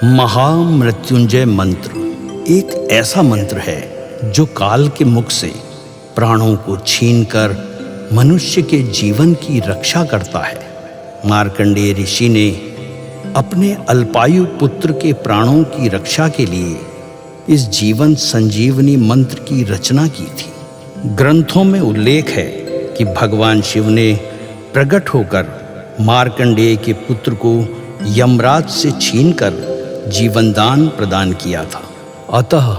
महामृत्युंजय मंत्र एक ऐसा मंत्र है जो काल के मुख से प्राणों को छीनकर मनुष्य के जीवन की रक्षा करता है। मार्कंडेय ऋषि ने अपने अल्पायु पुत्र के प्राणों की रक्षा के लिए इस जीवन संजीवनी मंत्र की रचना की थी। ग्रंथों में उल्लेख है कि भगवान शिव ने प्रकट होकर मार्कंडेय के पुत्र को यमराज से छीनकर जीवनदान प्रदान किया था। अतः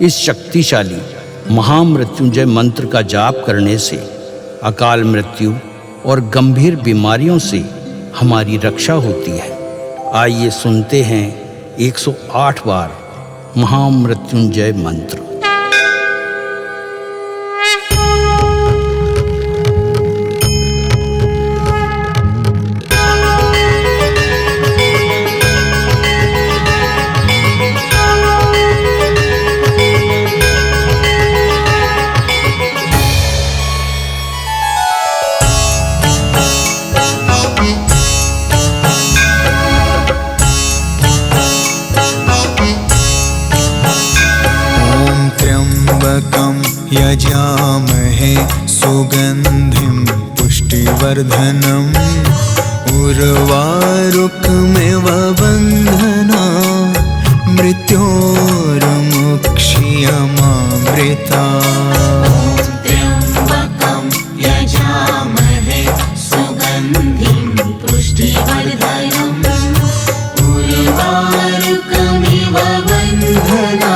इस शक्तिशाली महामृत्युंजय मंत्र का जाप करने से अकाल मृत्यु और गंभीर बीमारियों से हमारी रक्षा होती है। आइए सुनते हैं 108 बार महामृत्युंजय मंत्र। यजामहे सुगंधिं पुष्टिवर्धनम् उर्वारुकमिव बन्धना मृत्योर्मुक्षीयमामृता। त्र्यम्बकं यजामहे सुगन्धिं पुष्टिवर्धनम् उर्वारुकमिव बन्धना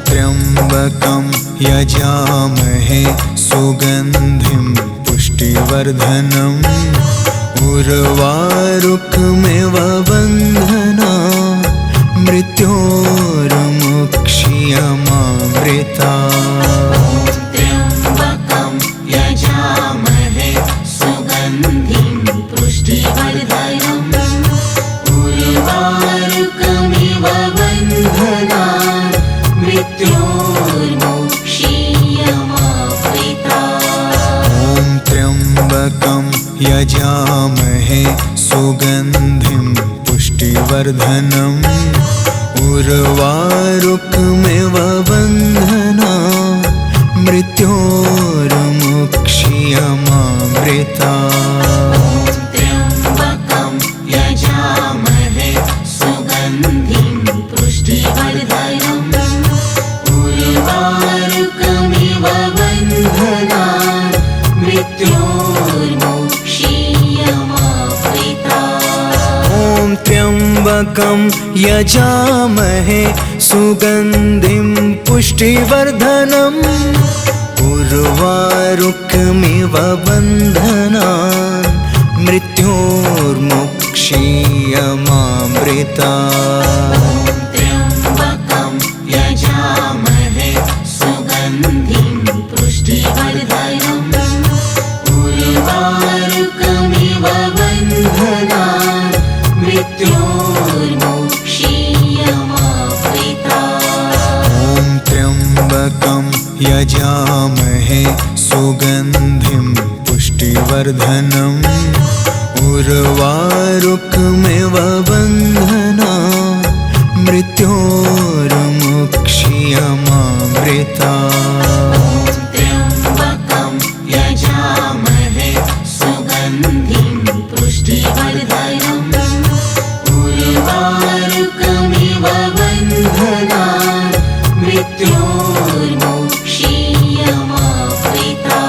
त्र्यम्बकं यजामहे सुगन्धिं पुष्टिवर्धनम् उर्वारुकमिव बन्धना मृत्योर्मुक्षीयमामृता। त्र्यम्बकं यजामहे सुगन्धिं पुष्टिवर्धनम् उर्वारुकमिव बन्धना मृत्योर्मुक्षीयमामृता। त्र्यम्बकं यजामहे सुगन्धिं पुष्टिवर्धनम् उर्वारुकमिव बन्धना मृत्योर्मुक्षीयमामृता। त्र्यम्बकं यजामहे सुगन्धिं पुष्टिवर्धनम् उर्वारुकमिव बन्धना मृत्योर्मुक्षीयमामृता। त्र्यम्बकं यजामहे सुगन्धिं पुष्टिवर्धनम् उर्वारुकमिव बन्धना मृत्योर्मुक्षीयमामृता। त्र्यम्बकं यजामहे सुगन्धिं पुष्टिवर्धनम् उर्वारुकमिव बन्धना मृत्योर्मुक्षीयमामृता। त्र्यम्बकं यजामहे सुगन्धिं पुष्टिवर्धनम् उर्वारुकमिव बन्धना मृत्योर्मुक्षीयमामृता। त्र्यम्बकं यजामहे सुगन्धिं पुष्टिवर्धनम् उर्वारुकमिव बन्धना मृत्योर्मुक्षीयमामृता।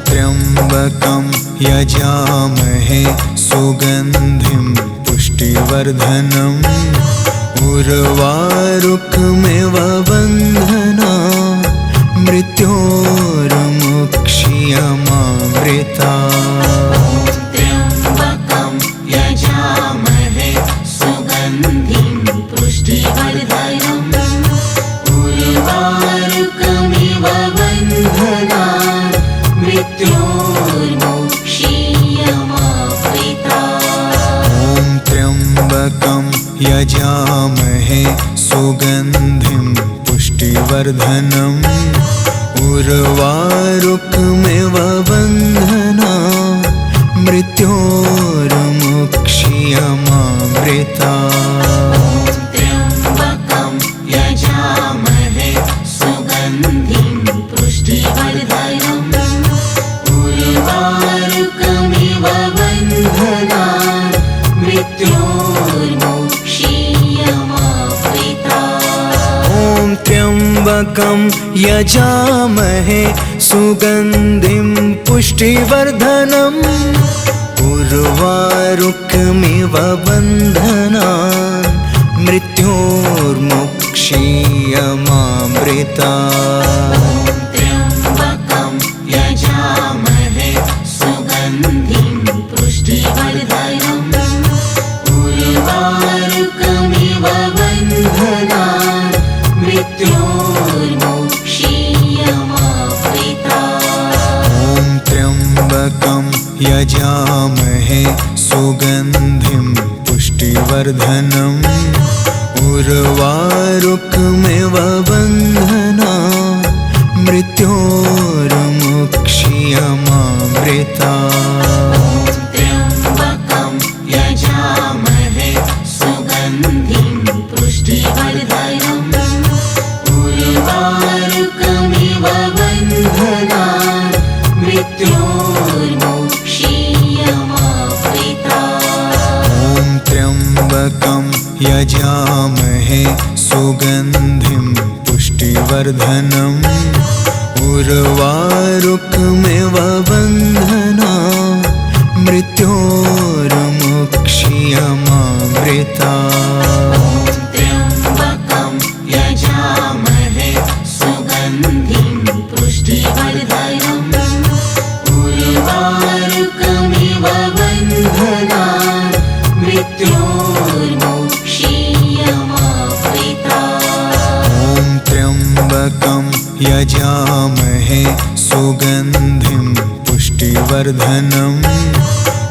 त्र्यम्बकं यजामहे सुगन्धिं पुष्टिवर्धनम् उर्वारुकमिव बन्धना मृत्योर्मुक्षीयमामृता। त्र्यम्बकं यजामहे सुगन्धिं पुष्टिवर्धनम् उर्वारुकमिव बन्धना मृत्योर्मुक्षीयमामृता। त्र्यम्बकं यजामहे सुगन्धिं पुष्टिवर्धनम् उर्वारुकमिव बन्धना मृत्योर्मुक्षीयमामृता त्र्यम्बकं यजामहे सुगन्धिं पुष्टिवर्धनम् उर्वारुकमिव बन्धनान् मृत्योर्मुक्षीयमामृता ॐ त्र्यम्बकं यजामहे सुगन्धिं पुष्टिवर्धनम् उर्वारुकमिव बन्धनान् मृत्योर्मुक्षीयमामृता त्र्यम्बकं यजामहे सुगन्धिं पुष्टिवर्धनम् उर्वारुकमिव बन्धनान् मृत्योर्मुक्षीयमामृता ॐ त्र्यम्बकं यजामहे सुगन्धिं पुष्टिवर्धनम् उर्वारुकमिव बन्धनान् मृत्योर्मुक्षीयमामृता त्र्यम्बकं यजामहे सुगन्धिं पुष्टिवर्धनम् उर्वारुकमिव बन्धनान् मृत्योर्मुक्षीयमामृता ॐ त्र्यम्बकं यजामहे सुगन्धिं पुष्टिवर्धनम् उर्वारुकमिव बन्धनान् मृत्योर्मुक्षीयमामृता त्र्यम्बकं यजामहे सुगन्धिं पुष्टिवर्धनम् उर्वारुकमिव बन्धनान् मृत्योर्मुक्षीयमामृता ॐ त्र्यम्बकं यजामहे सुगन्धिं पुष्टिवर्धनम्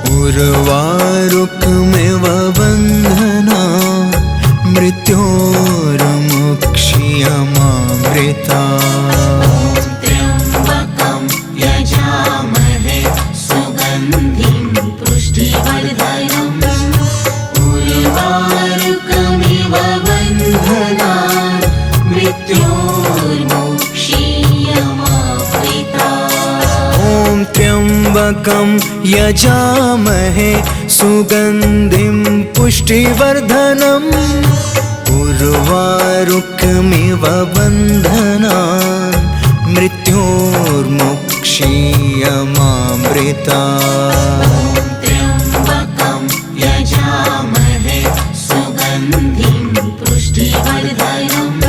उर्वारुकमिव बन्धनान् मृत्योर्मुक्षीयमामृता त्र्यम्बकं यजामहे सुगन्धिं पुष्टिवर्धनम् उर्वारुकमिव बन्धनान् मृत्योर्मुक्षीयमामृता ॐ त्र्यम्बकं यजामहे सुगन्धिं पुष्टिवर्धनम् उर्वारुकमिव बन्धनान् मृत्योर्मुक्षीयमामृता त्र्यम्बकं यजामहे सुगन्धिं पुष्टिवर्धनम्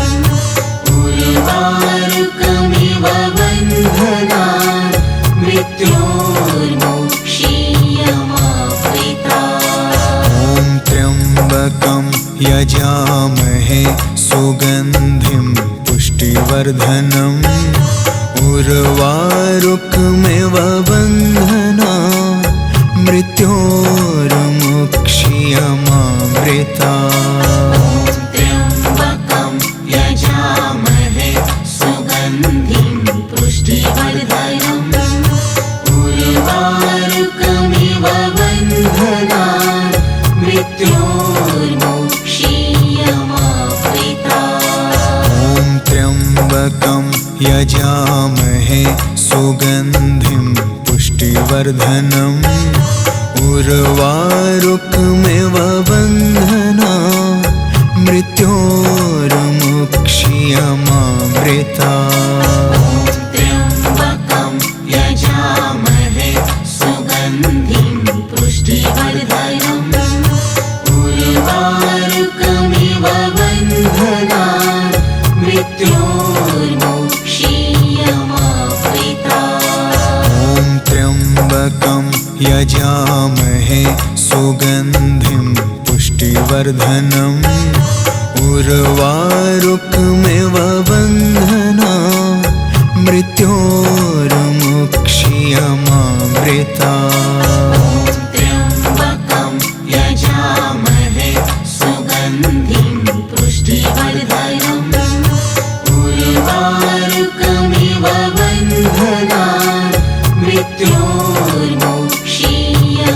उर्वारुकमिव बन्धनान् मृत्योर्मुक्षीयमामृता ॐ त्र्यम्बकं यजामहे सुगन्धिं पुष्टिवर्धनम् उर्वारुकमिव बन्धनान् मृत्योर्मुक्षीयमामृता त्र्यम्बकं यजामहे सुगन्धिं पुष्टिवर्धनम् उर्वारुकमिव बन्धनान् मृत्योर्मुक्षीयमामृता ॐ त्र्यम्बकं यजामहे सुगन्धिं पुष्टिवर्धनम् उर्वारुकमिव बन्धनान् मृत्योर्मुक्षीयमामृता त्र्यम्बकं यजामहे सुगन्धिं पुष्टिवर्धनम् उर्वारुकमिव बन्धनान् मृत्योर्मुक्षीयमामृता ॐ त्र्यम्बकं यजामहे सुगन्धिं पुष्टिवर्धनम् उर्वारुकमिव बन्धनान् मृत्योर्मुक्षीयमामृता त्र्यम्बकं यजामहे सुगन्धिं पुष्टिवर्धनम् उर्वारुकमिव बन्धनान् मृत्योर्मुक्षीयमामृता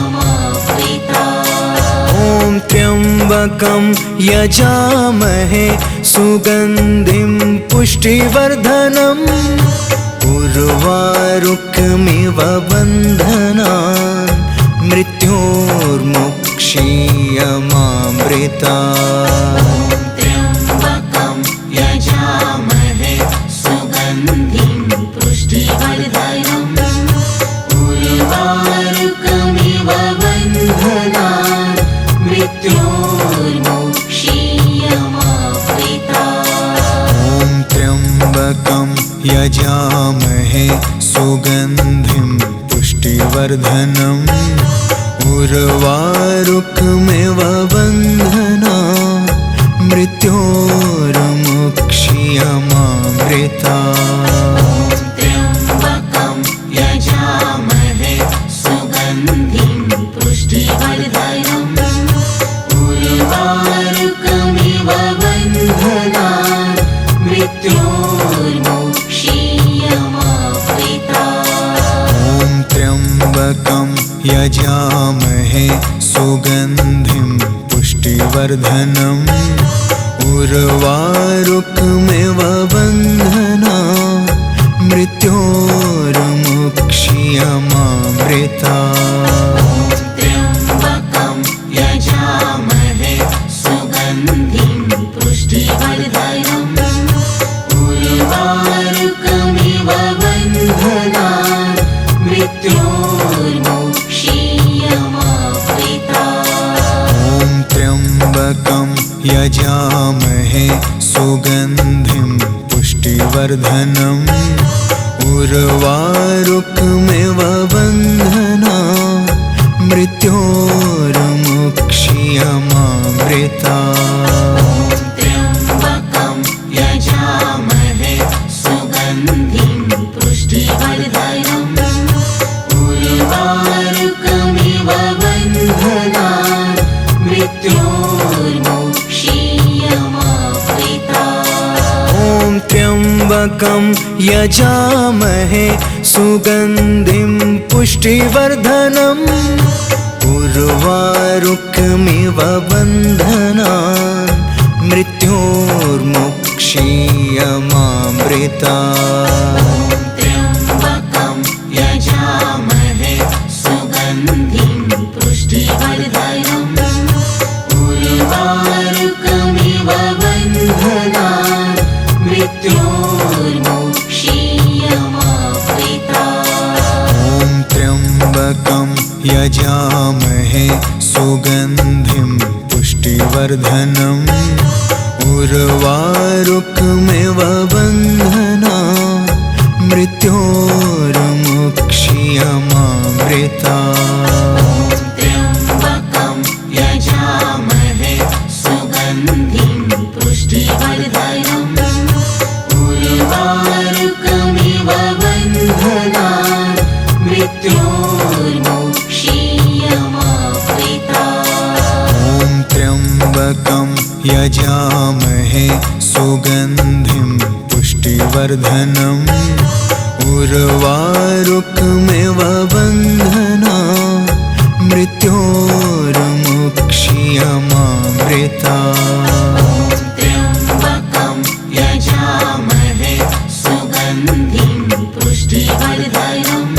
त्र्यम्बकं यजामहे सुगन्धिं पुष्टिवर्धनम् उर्वारुकमिव बन्धनान् मृत्योर्मुक्षीयमामृतात्। त्र्यम्बकं यजामहे सुगन्धिं पुष्टिवर्धनम् उर्वारुकमिव बन्धनान् मृत्योर्मुक्षीयमामृतात्। ॐ त्र्यम्बकं यजामहे सुगन्धिं पुष्टिवर्धनम् उर्वारुकमिव बन्धनान् मृत्योर्मुक्षीयमामृतात्। त्र्यम्बकं यजामहे सुगन्धिं पुष्टिवर्धनम् उर्वारुकमिव बन्धनान् मृत्योर्मुक्षीयमामृतात्। ॐ त्र्यम्बकं यजामहे सुगन्धिं पुष्टिवर्धनम् उर्वारुकमिव बन्धनान् मृत्योर्मुक्षीयमामृतात्। त्र्यम्बकं यजामहे सुगन्धिं पुष्टिवर्धनम् उर्वारुकमिव बन्धनान् मृत्योर्मुक्षीयमामृतात्। ॐ त्र्यम्बकं यजामहे सुगन्धिं पुष्टिवर्धनम् उर्वारुकमिव बन्धनान् मृत्योर्मुक्षीयमामृतात्। त्र्यम्बकं यजामहे सुगन्धिं पुष्टिवर्धनम् उर्वारुकमिव बन्धनान् मृत्योर्मुक्षीयमामृतात्। ॐ त्र्यम्बकं यजामहे सुगन्धिं पुष्टिवर्धनम् उर्वारुकमिव बन्धनान् मृत्योर्मुक्षीयमामृतात्। त्र्यम्बकं यजामहे सुगन्धिं पुष्टिवर्धनम् उर्वारुकमिव बन्धनान् मृत्योर्मुक्षीयमामृतात्। ॐ त्र्यम्बकं यजामहे सुगन्धिं पुष्टिवर्धनम् उर्वारुकमिव बन्धनान् मृत्योर्मुक्षीयमामृतात्। त्र्यम्बकं यजामहे सुगन्धिं पुष्टिवर्धनम् उर्वारुकमिव बन्धनान् मृत्योर्मुक्षीयमामृतात्। ॐ त्र्यम्बकं यजामहे सुगन्धिं पुष्टिवर्धनम् उर्वारुकमिव बन्धनान् मृत्योर्मुक्षीयमामृतात्। त्र्यम्बकं यजामहे सुगन्धिं पुष्टिवर्धनम्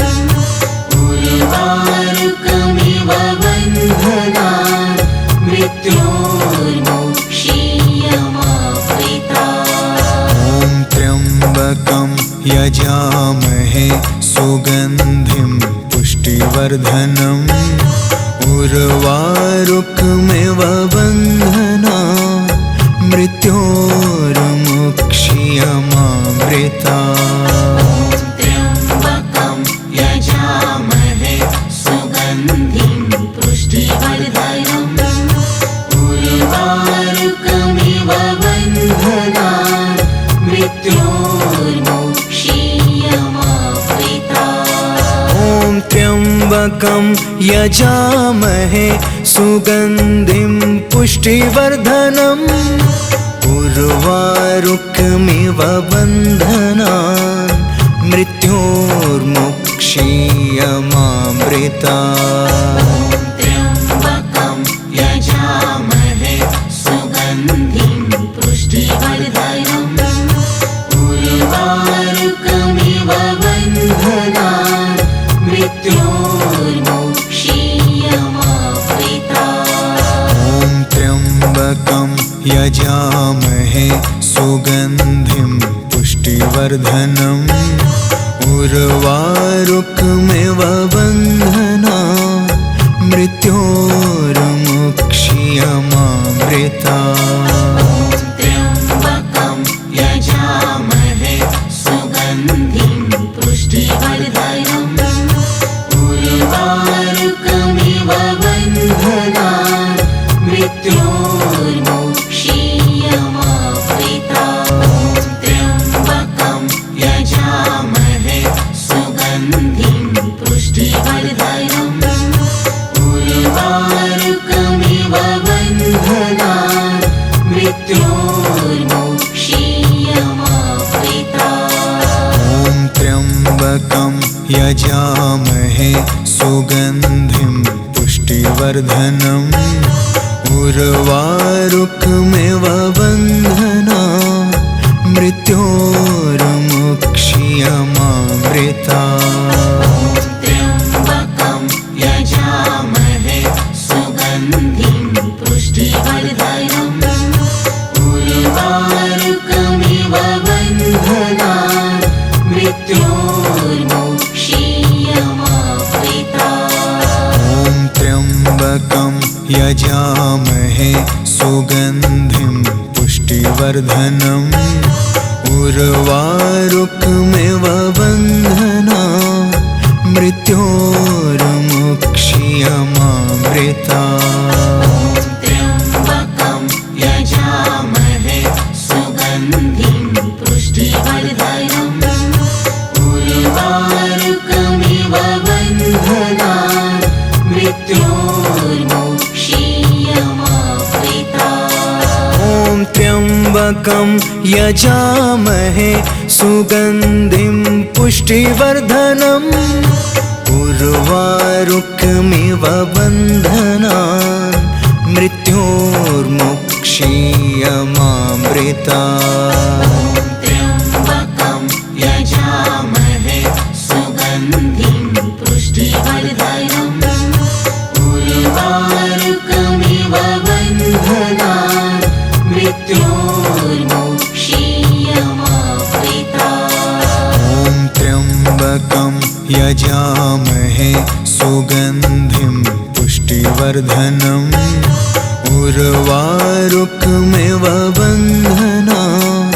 उर्वारुकमिव बन्धनान् मृत्योर्मुक्षीयमामृतात्। ॐ त्र्यम्बकं यजामहे सुगन्धिं पुष्टिवर्धनम् उर्वारुकमिव बन्धनान् मृत्योर्मुक्षीयमामृतात्। त्र्यम्बकं यजामहे सुगन्धिं पुष्टिवर्धनम् उर्वारुकमिव बन्धनान् मृत्योर्मुक्षीयमामृतात्। ॐ त्र्यम्बकं यजामहे सुगन्धिं पुष्टिवर्धनम् उर्वारुकमिव बन्धनान् मृत्योर्मुक्षीयमामृतात्। त्र्यम्बकं यजामहे मृत्योर्मुक्षीयमामृता। ॐ त्र्यम्बकं यजामहे सुगन्धिं पुष्टिवर्धनम् उर्वारुकमिव बन्धनान् मृत्योर्मुक्षीयमामृता। त्र्यम्बकं यजामहे सुगन्धिं पुष्टिवर्धनम् उर्वारुकमिव बन्धनान् मृत्योर्मुक्षीयमामृता। त्र्यम्बकं यजामहे सुगन्धिं पुष्टिवर्धनम् उर्वारुकमिव बन्धनान् मृत्योर्मुक्षीयमामृता। ॐ त्र्यम्बकं यजामहे सुगन्धिं पुष्टिवर्धनम् उर्वारुकमिव बन्धनान् मृत्योर्मुक्षीयमामृता। त्र्यम्बकं यजामहे सुगन्धिं पुष्टिवर्धनम् उर्वारुकमिव बन्धनान् मृत्योर्मुक्षीयमामृता। ॐ त्र्यम्बकं यजामहे सुगन्धिं पुष्टिवर्धनम् उर्वारुकमिव बन्धनान् मृत्योर्मुक्षीयमामृता। त्र्यम्बकं यजामहे सुगन्धिं पुष्टिवर्धनम् उर्वारुकमिव बन्धनान् मृत्योर्मुक्षीयमामृता। ॐ त्र्यम्बकं यजामहे सुगन्धिं पुष्टिवर्धनम् उर्वारुकमिव बन्धनान् मृत्योर्मुक्षीयमामृता। त्र्यम्बकं यजामहे सुगन्धिं पुष्टिवर्धनम् उर्वारुकमिव बन्धनान्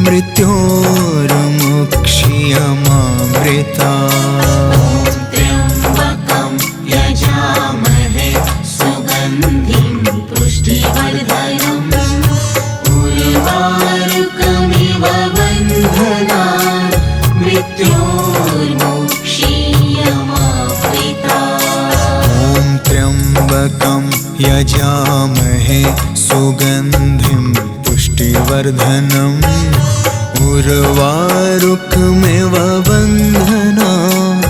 मृत्योर्मुक्षीयमामृता। ॐ त्र्यम्बकं यजामहे सुगन्धिं पुष्टिवर्धनम् उर्वारुकमिव बन्धनान् मृत्योर्मुक्षीयमामृता। त्र्यम्बकं यजामहे सुगन्धिं पुष्टिवर्धनम् उर्वारुकमिव बन्धनान् मृत्योर्मुक्षीयमामृता। ॐ त्र्यम्बकं यजामहे सुगन्धिं पुष्टिवर्धनम् उर्वारुकमिव बन्धनान्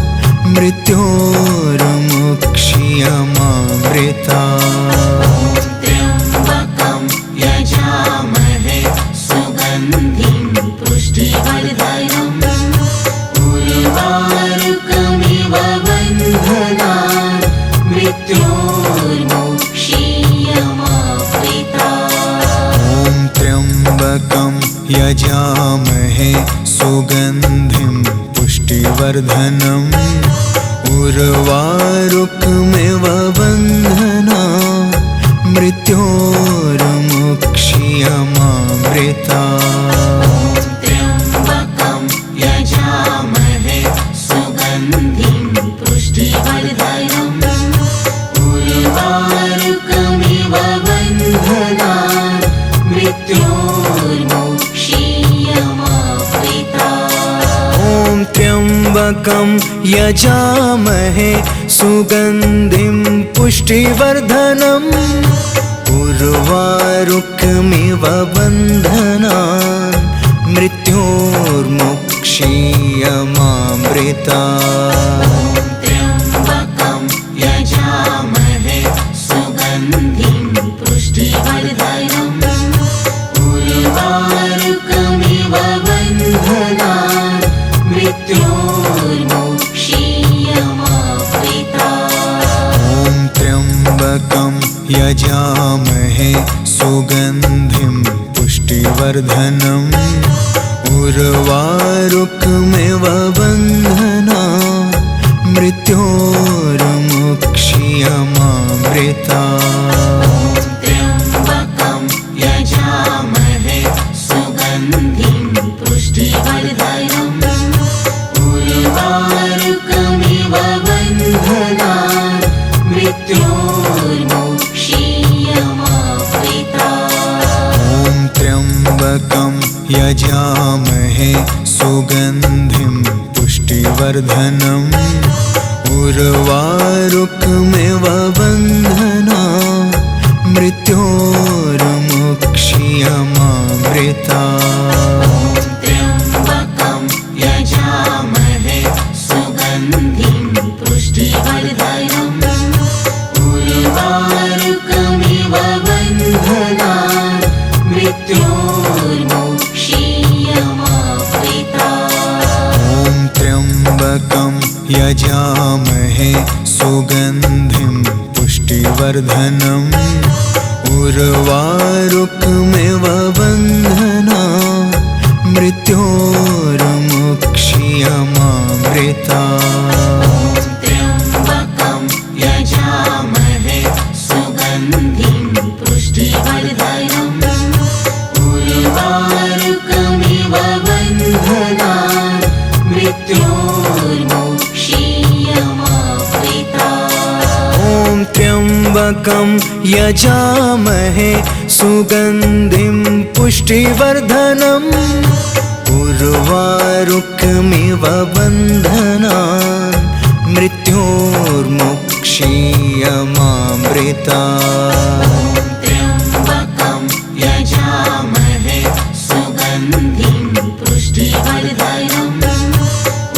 मृत्योर्मुक्षीयमामृता। त्र्यम्बकं यजामहे सुगन्धिं पुष्टिवर्धनम् उर्वारुकमिव बन्धनान् मृत्योर्मुक्षीयमामृता। ॐ त्र्यम्बकं यजामहे सुगन्धिं पुष्टिवर्धनम् उर्वारुकमिव बन्धनान् मृत्योर्मुक्षीयमामृता। त्र्यम्बकं यजामहे सुगन्धिं पुष्टिवर्धनम् उर्वारुकमिव बन्धनान् मृत्योर्मुक्षीयमामृता। ॐ त्र्यम्बकं यजामहे सुगन्धिं पुष्टिवर्धनम् उर्वारुकमिव बन्धनान् मृत्योर्मुक्षीयमामृता। त्र्यम्बकं यजामहे सुगन्धिं पुष्टिवर्धनम् उर्वारुकमिव बन्धनान् मृत्योर्मुक्षीयमामृता। यजामहे सुगन्धिं पुष्टिवर्धनम् उर्वारुकमिव बन्धनात् मृत्योर्मुक्ष्यमामृतात्। त्र्यम्बकं यजामहे सुगन्धिं पुष्टिवर्धनम् उर्वारुकमिव बन्धनात् मृत्योर्मुक्ष्यमामृतात्। ॐ त्र्यम्बकं यजामहे सुगन्धिं पुष्टिवर्धनम् उर्वारुकमिव बन्धनात् मृत्योर्मुक्ष्यमामृतात्। त्र्यम्बकं यजामहे सुगन्धिं पुष्टिवर्धनम् उर्वारुकमिव बन्धनात् मृत्योर्मुक्ष्यमामृतात्। ॐ त्र्यम्बकं यजामहे सुगन्धिं पुष्टिवर्धनम् उर्वारुकमिव बन्धनात् मृत्योर्मुक्ष्यमामृतात्। त्र्यम्बकं यजामहे सुगन्धिं पुष्टिवर्धनम् उर्वारुकमिव बन्धनात् मृत्योर्मुक्ष्यमामृतात्। ॐ त्र्यम्बकं यजामहे सुगन्धिं पुष्टिवर्धनम् उर्वारुकमिव बन्धनात् मृत्योर्मुक्ष्यमामृतात्। त्र्यम्बकं यजामहे सुगन्धिं पुष्टिवर्धनम्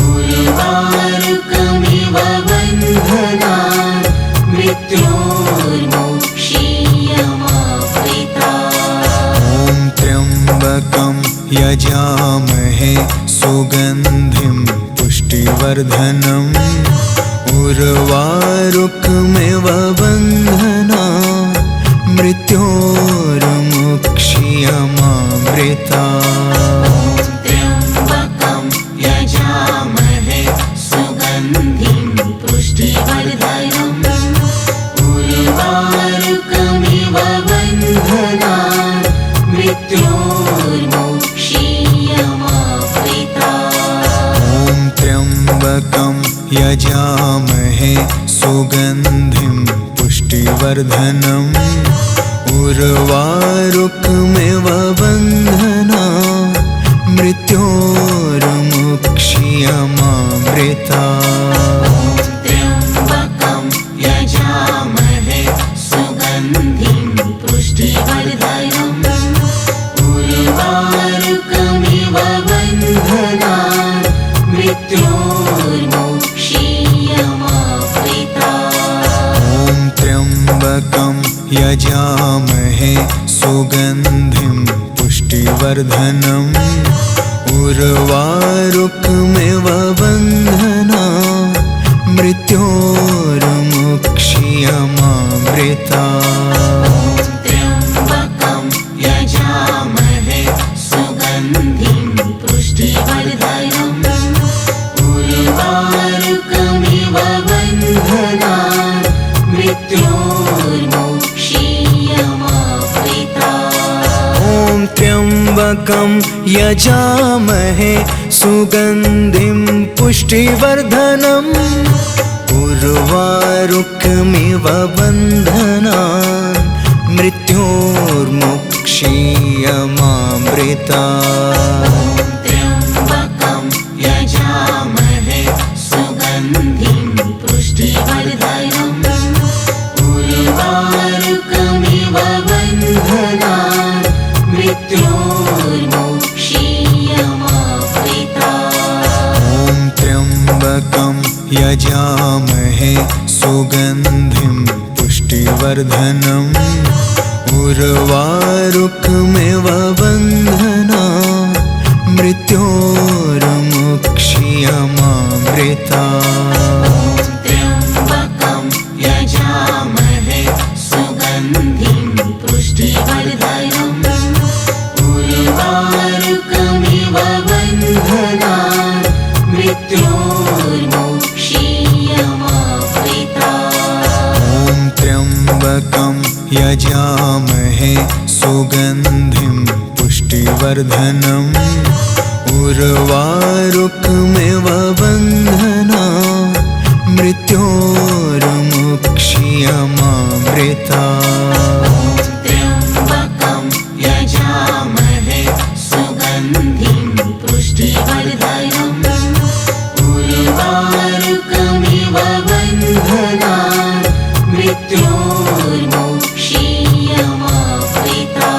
उर्वारुकमिव बन्धनात् मृत्योर्मुक्ष्यमामृतात्। ॐ त्र्यम्बकं यजामहे सुगन्धिं पुष्टिवर्धनम् उर्वारुकमिव बन्धनात् मृत्योर्मुक्ष्यमामृतात्। त्र्यम्बकं यजामहे सुगन्धिं पुष्टिवर्धनम् उर्वारुकमिव बन्धनात् मृत्योर्मुक्ष्यमामृतात्। ॐ त्र्यम्बकं यजामहे सुगन्धिं पुष्टिवर्धनम् उर्वारुकमिव बन्धनात् मृत्योर्मुक्ष्यमामृतात्। त्र्यम्बकं यजामहे सुगन्धिं पुष्टिवर्धनम् उर्वारुकमिव बन्धनात् मृत्योर्मुक्ष्यमामृतात्। ॐ त्र्यम्बकं यजामहे सुगन्धिं पुष्टिवर्धनम् उर्वारुकमिव बन्धनात् मृत्योर्मुक्ष्यमामृतात्। त्र्यम्बकं यजामहे सुगन्धिं पुष्टिवर्धनम् उर्वारुकमिव बन्धनात् मृत्योर्मुक्ष्यमामृतात्। ॐ त्र्यम्बकं यजामहे सुगन्धिं पुष्टिवर्धनम् उर्वारुकमिव बन्धनात् मृत्योर्मुक्ष्यमामृतात्। त्र्यम्बकं यजामहे सुगन्धिं पुष्टिवर्धनम् उर्वारुकमिव बन्धनात् मृत्योर्मुक्ष्यमामृतात्। ॐ त्र्यम्बकं यजामहे सुगन्धिं पुष्टिवर्धनम् उर्वारुकमिव बन्धनात् मृत्योर्मुक्ष्यमामृतात्। त्र्यम्बकं यजामहे सुगन्धिं मृत्योर्मोक्षीयमामृता। ॐ त्र्यम्बकं यजामहे सुगन्धिं पुष्टिवर्धनम् उर्वारुकमिव बन्धनान् मृत्योर्मुक्षीयमामृता। त्र्यम्बकं यजामहे सुगन्धिं पुष्टिवर्धनम् उर्वारुकमिव बन्धनान् मृत्योर्मुक्षीयमामृता।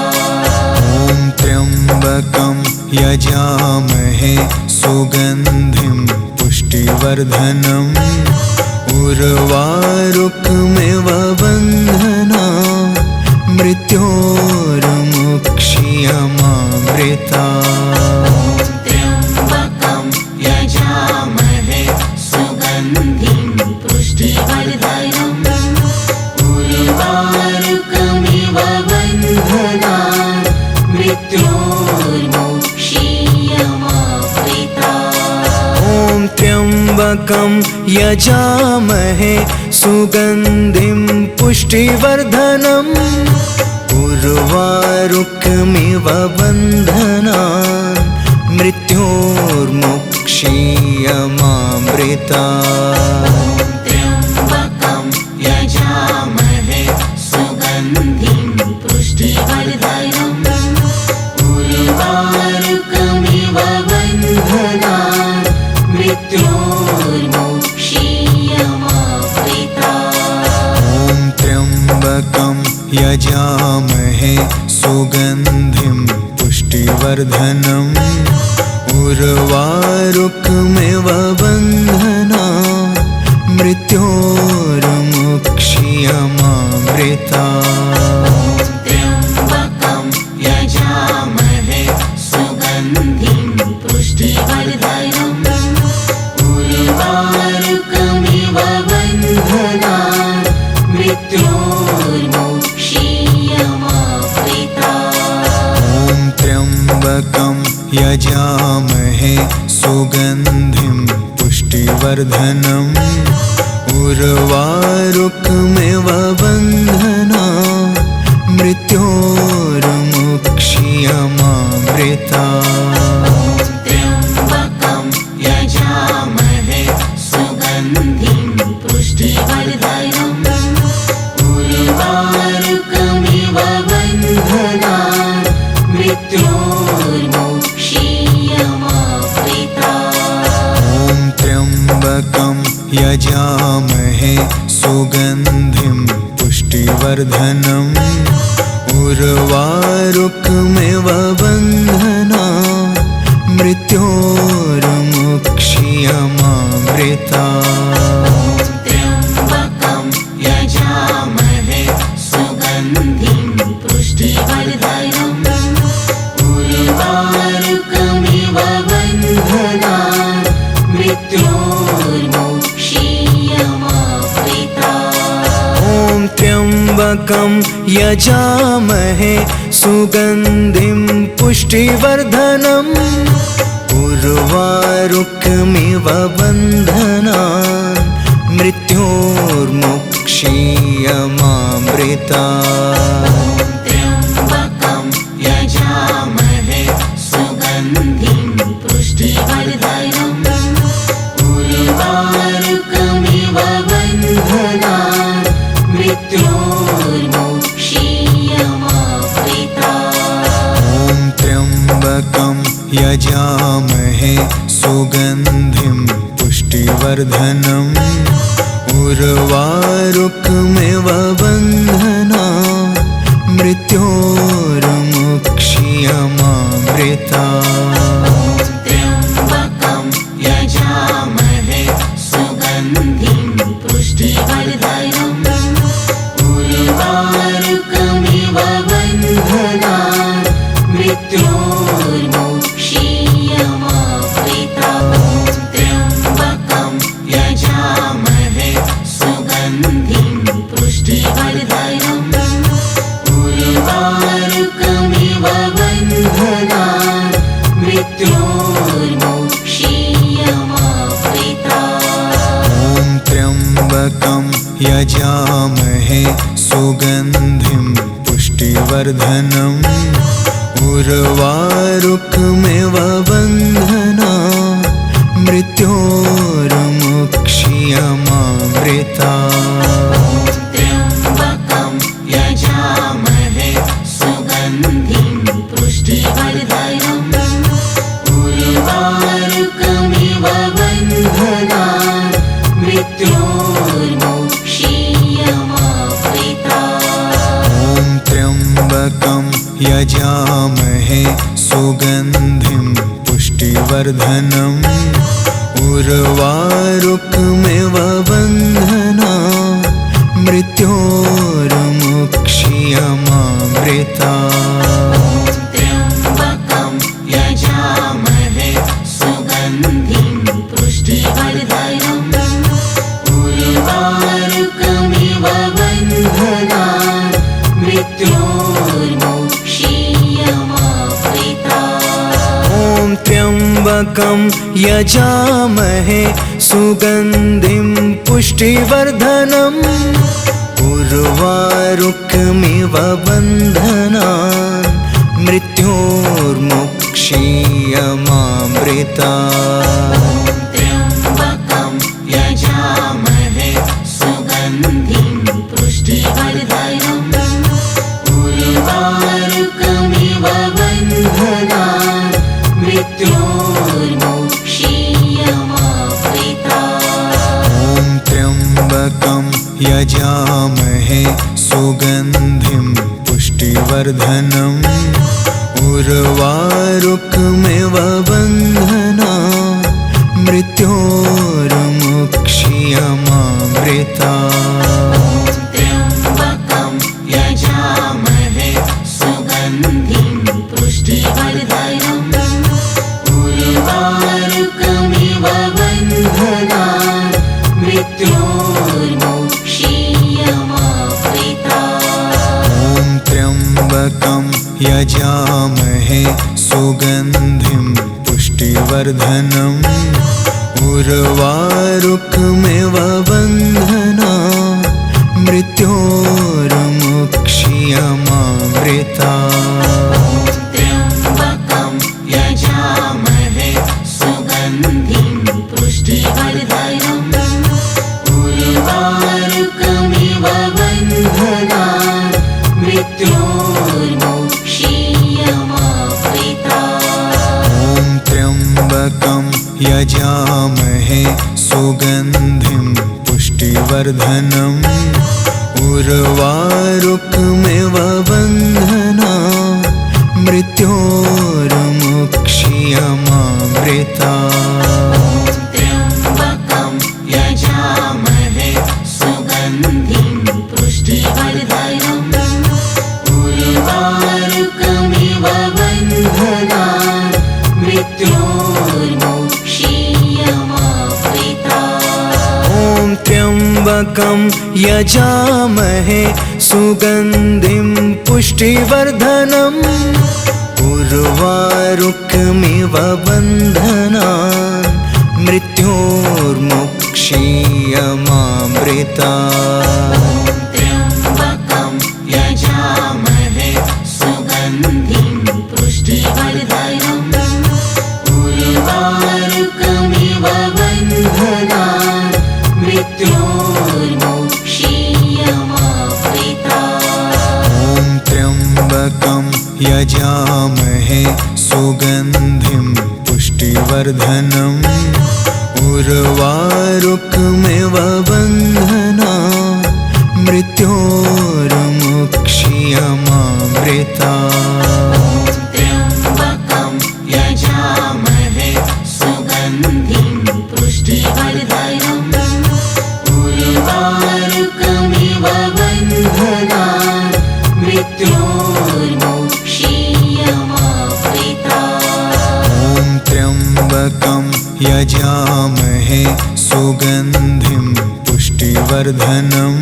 ॐ त्र्यम्बकं यजामहे सुगन्धिं पुष्टिवर्धनम् उर्वारुकमिव बन्धनान् मृत्योर्मुक्षीयमामृता। त्र्यम्बकं यजामहे सुगन्धिं पुष्टिवर्धनम् उर्वारुकमिव बन्धनान् मृत्योर्मुक्षीयमामृता। ॐ त्र्यम्बकं यजामहे सुगन्धिं पुष्टिवर्धनम् उर्वारुकमिव बन्धनान् मृत्योर्मुक्षीयमामृता। त्र्यम्बकं यजामहे सुगन्धिं पुष्टिवर्धनम् उर्वारुकमिव बन्धनान् मृत्योर्मुक्षीयमामृता। ॐ त्र्यम्बकं यजामहे सुगन्धिं पुष्टिवर्धनम् उर्वारुकमिव बन्धनान् मृत्योर्मुक्षीयमामृता। त्र्यम्बकं यजामहे सुगन्धिं पुष्टिवर्धनम् उर्वारुकमिव बन्धनान् मृत्योर्मुक्षीयमामृता। ॐ त्र्यम्बकं यजामहे सुगन्धिं पुष्टिवर्धनम् उर्वारुकमिव बन्धनान् मृत्योर्मुक्षीयमामृता। त्र्यम्बकं यजामहे सुगन्धिं पुष्टिवर्धनम् उर्वारुकमिव बन्धनान् मृत्योर्मुक्षीयमामृता। ॐ त्र्यम्बकं यजामहे सुगन्धिं पुष्टिवर्धनम् उर्वारुकमिव बन्धनान् मृत्योर्मुक्षीयमामृता। त्र्यम्बकं यजामहे सुगन्धिं पुष्टिवर्धनम् उर्वारुकमिव बन्धनान् मृत्योर्मुक्षीयमामृता। ॐ त्र्यम्बकं यजामहे सुगन्धिं पुष्टिवर्धनम् उर्वारुकमिव बन्धनान् मृत्योर्मुक्षीयमामृता। त्र्यम्बकं यजामहे सुगन्धिं पुष्टिवर्धनम् उर्वारुकमिव बन्धनान् मृत्योर्मुक्षीयमामृता। ॐ त्र्यम्बकं यजामहे सुगन्धिं पुष्टिवर्धनम् उर्वारुकमिव बन्धनान् मृत्योर्मुक्षीयमामृता। त्र्यम्बकं यजामहे सुगन्धिं पुष्टिवर्धनम् उर्वारुकमिव बन्धनान् मृत्योर्मुक्षीयमामृता। त्र्यम्बकं यजामहे सुगन्धिं पुष्टिवर्धनम् उर्वारुकमिव बन्धनान् यजामहे सुगन्धिं पुष्टिवर्धनम् उर्वारुकमिव बन्धनात् मृत्योर्मुक्ष्यमामृतात्। त्र्यम्बकं यजामहे सुगन्धिं पुष्टिवर्धनम् उर्वारुकमिव बन्धनात् मृत्योर्मुक्ष्यमामृतात्। ॐ त्र्यम्बकं यजामहे सुगन्धिं पुष्टिवर्धनम् उर्वारुकमिव बन्धनात् मृत्योर्मुक्ष्यमामृतात्। त्र्यम्बकं यजामहे सुगन्धिं पुष्टिवर्धनम् उर्वारुकमिव बन्धनात् मृत्योर्मुक्ष्यमामृतात्। ॐ त्र्यम्बकं यजामहे सुगन्धिं पुष्टिवर्धनम् उर्वारुकमिव बन्धनात् मृत्योर्मुक्ष्यमामृतात्। त्र्यम्बकं यजामहे सुगन्धिं पुष्टिवर्धनम् उर्वारुकमिव बन्धनात् मृत्योर्मुक्ष्यमामृतात्। ॐ त्र्यम्बकं यजामहे सुगन्धिं पुष्टिवर्धनम् उर्वारुकमिव बन्धनात् मृत्योर्मुक्ष्यमामृतात्। त्र्यम्बकं यजामहे सुगन्धिं पुष्टिवर्धनम् उर्वारुकमिव बन्धनात् मृत्योर्मुक्ष्यमामृतात्। ॐ त्र्यम्बकं यजामहे सुगन्धिं पुष्टिवर्धनम् उर्वारुकमिव बन्धनात् मृत्योर्मुक्ष्यमामृतात्। त्र्यम्बकं यजामहे सुगन्धिं पुष्टिवर्धनम् उर्वारुकमिव बन्धनात् मृत्योर्मुक्ष्यमामृतात्। ॐ त्र्यम्बकं यजामहे सुगन्धिं पुष्टिवर्धनम् उर्वारुकमिव बन्धनात् मृत्योर्मुक्ष्यमामृतात्। त्र्यम्बकं यजामहे सुगन्धिं पुष्टिवर्धनम् उर्वारुकमिव बन्धनात् मृत्योर्मुक्ष्यमामृतात्। ॐ त्र्यम्बकं यजामहे सुगन्धिं पुष्टिवर्धनम् उर्वारुकमिव बन्धनात् मृत्योर्मुक्ष्यमामृतात्। त्र्यम्बकं यजामहे सुगन्धिं पुष्टिवर्धनम् उर्वारुकमिव बन्धनात् मृत्योर्मुक्ष्यमामृतात्। ॐ त्र्यम्बकं यजामहे सुगन्धिं पुष्टिवर्धनम् उर्वारुकमिव बन्धनात् मृत्योर्मुक्ष्यमामृतात्। त्र्यम्बकं यजामहे सुगन्धिं पुष्टिवर्धनम् उर्वारुकमिव बन्धनात् मृत्योर्मुक्ष्यमामृतात्। ॐ त्र्यम्बकं यजामहे सुगन्धिं पुष्टिवर्धनम्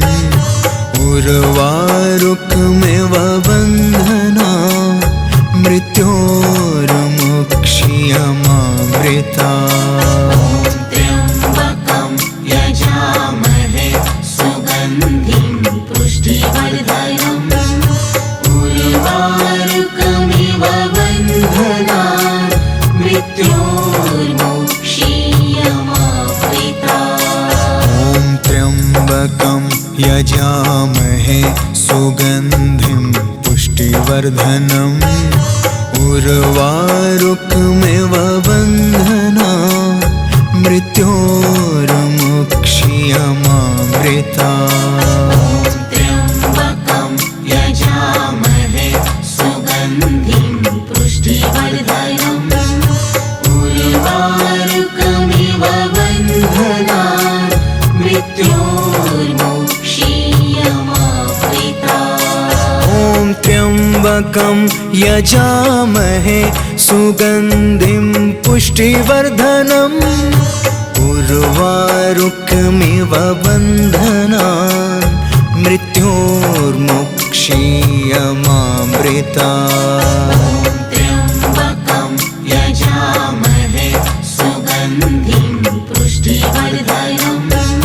उर्वारुकमिव बन्धनात् मृत्योर्मुक्ष्यमामृतात्। त्र्यम्बकं यजामहे सुगन्धिं त्र्यम्बकं यजामहे सुगन्धिं पुष्टिवर्धनम् उर्वारुकमिव बन्धनान् मृत्योर्मुक्ष्यमामृतात्। त्र्यम्बकं यजामहे सुगन्धिं पुष्टिवर्धनम् उर्वारुकमिव बन्धनान् मृत्योर्मुक्ष्यमामृतात्। ॐ त्र्यम्बकं यजामहे सुगन्धिं पुष्टिवर्धनम् उर्वारुकमिव बन्धनान् मृत्योर्मुक्ष्यमामृतात्। त्र्यम्बकं यजामहे सुगन्धिं पुष्टिवर्धनम्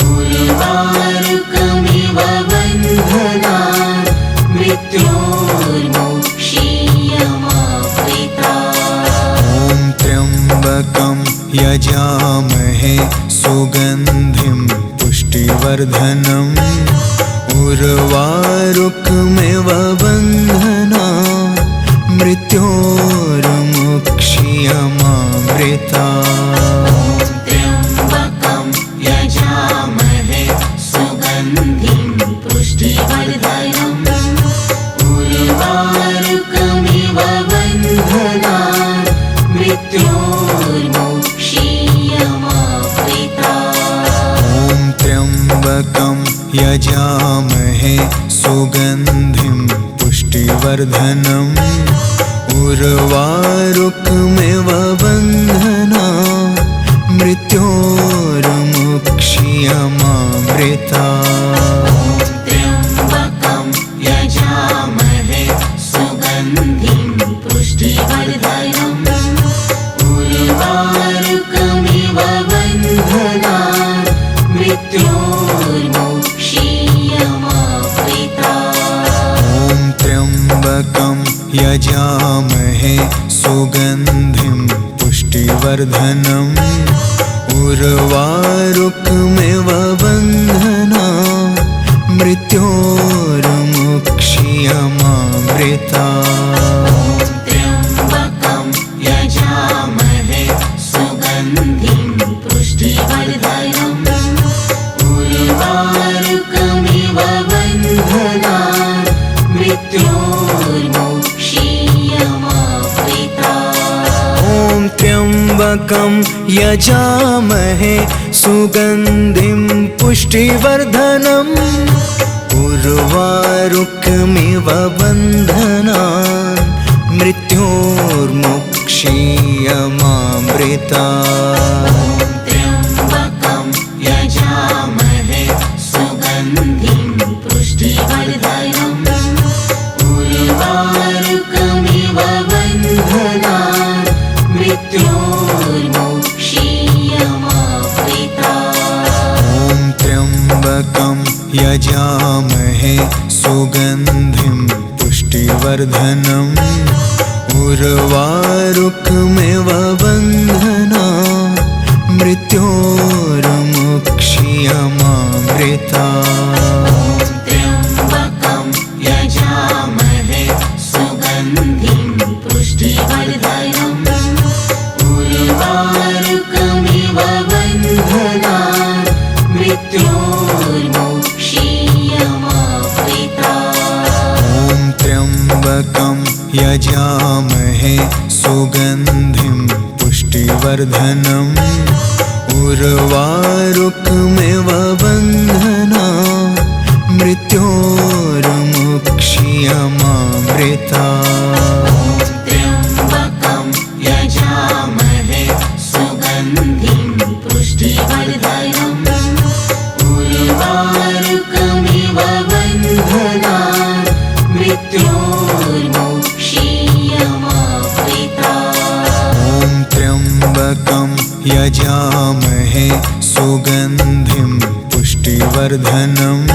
उर्वारुकमिव बन्धनान् मृत्योर्मुक्ष्यमामृतात्। ॐ त्र्यम्बकं यजामहे सुगन्धिं पुष्टिवर्धनम् उर्वारुकमिव बन्धनान् मृत्योर्मुक्ष्यमामृतात्। त्र्यम्बकं यजामहे सुगन्धिं पुष्टिवर्धनम् उर्वारुकमिव बन्धनान् मृत्योर्मुक्ष्यमामृतात्। ॐ त्र्यम्बकं यजामहे सुगन्धिं पुष्टिवर्धनम् उर्वारुकमिव बन्धनान् मृत्योर्मुक्ष्यमामृतात्। त्र्यम्बकं यजामहे सुगन्धिं पुष्टिवर्धनम् उर्वारुकमिव बन्धनान् मृत्योर्मुक्ष्यमामृतात्। ॐ त्र्यम्बकं यजामहे सुगन्धिं पुष्टिवर्धनम् उर्वारुकमिव बन्धनान् मृत्योर्मुक्ष्यमामृतात्। त्र्यम्बकं यजामहे सुगन्धिं पुष्टिवर्धनम् उर्वारुकमिव बन्धनान् मृत्योर्मुक्ष्यमामृतात्। ॐ त्र्यम्बकं यजामहे सुगन्धिं पुष्टिवर्धनम् उर्वारुकमिव बन्धनान् मृत्योर्मुक्ष्यमामृतात्। त्र्यम्बकं यजामहे सुगन्धिं पुष्टिवर्धनम् उर्वारुकमिव बन्धनान् मृत्योर्मुक्ष्यमामृतात्। ॐ त्र्यम्बकं यजामहे सुगन्धिं पुष्टिवर्धनम् उर्वारुकमिव बन्धनान् मृत्योर्मुक्ष्यमामृतात्। त्र्यम्बकं यजामहे सुगन्धिं पुष्टिवर्धनम् उर्वारुकमिव बन्धनान् मृत्योर्मुक्ष्यमामृतात्। ॐ त्र्यम्बकं यजामहे सुगन्धिं पुष्टिवर्धनम् उर्वारुकमिव बन्धनान् मृत्योर्मुक्ष्यमामृतात्। त्र्यम्बकं यजामहे सुगन्धिं पुष्टिवर्धनम् उर्वारुकमिव बन्धनान् मृत्योर्मुक्ष्यमामृतात्। ॐ त्र्यम्बकं यजामहे सुगन्धिं पुष्टिवर्धनम्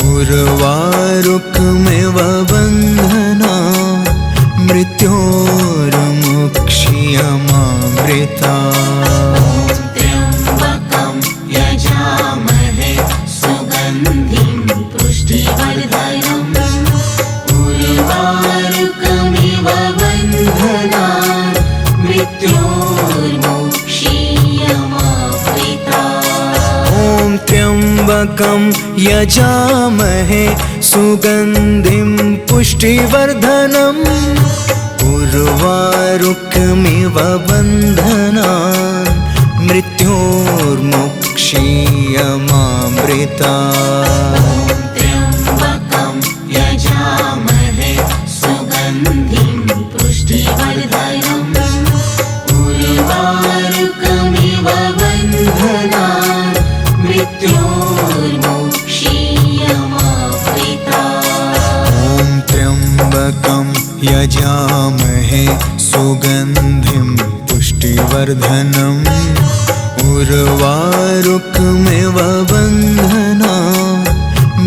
उर्वारुकमिव बन्धनान् मृत्योर्मुक्ष्यमामृतात्। त्र्यम्बकं यजामहे त्र्यम्बकं यजामहे सुगन्धिं पुष्टिवर्धनम् उर्वारुकमिव बन्धनान् मृत्योर्मुक्षीयमामृतात्। त्र्यम्बकं यजामहे सुगन्धिं पुष्टिवर्धनम् उर्वारुकमिव बन्धनान् मृत्योर्मुक्षीयमामृतात्। ॐ त्र्यम्बकं यजामहे सुगन्धिं पुष्टिवर्धनम् उर्वारुकमिव बन्धनान्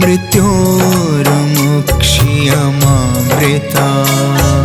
मृत्योर्मुक्षीयमामृतात्।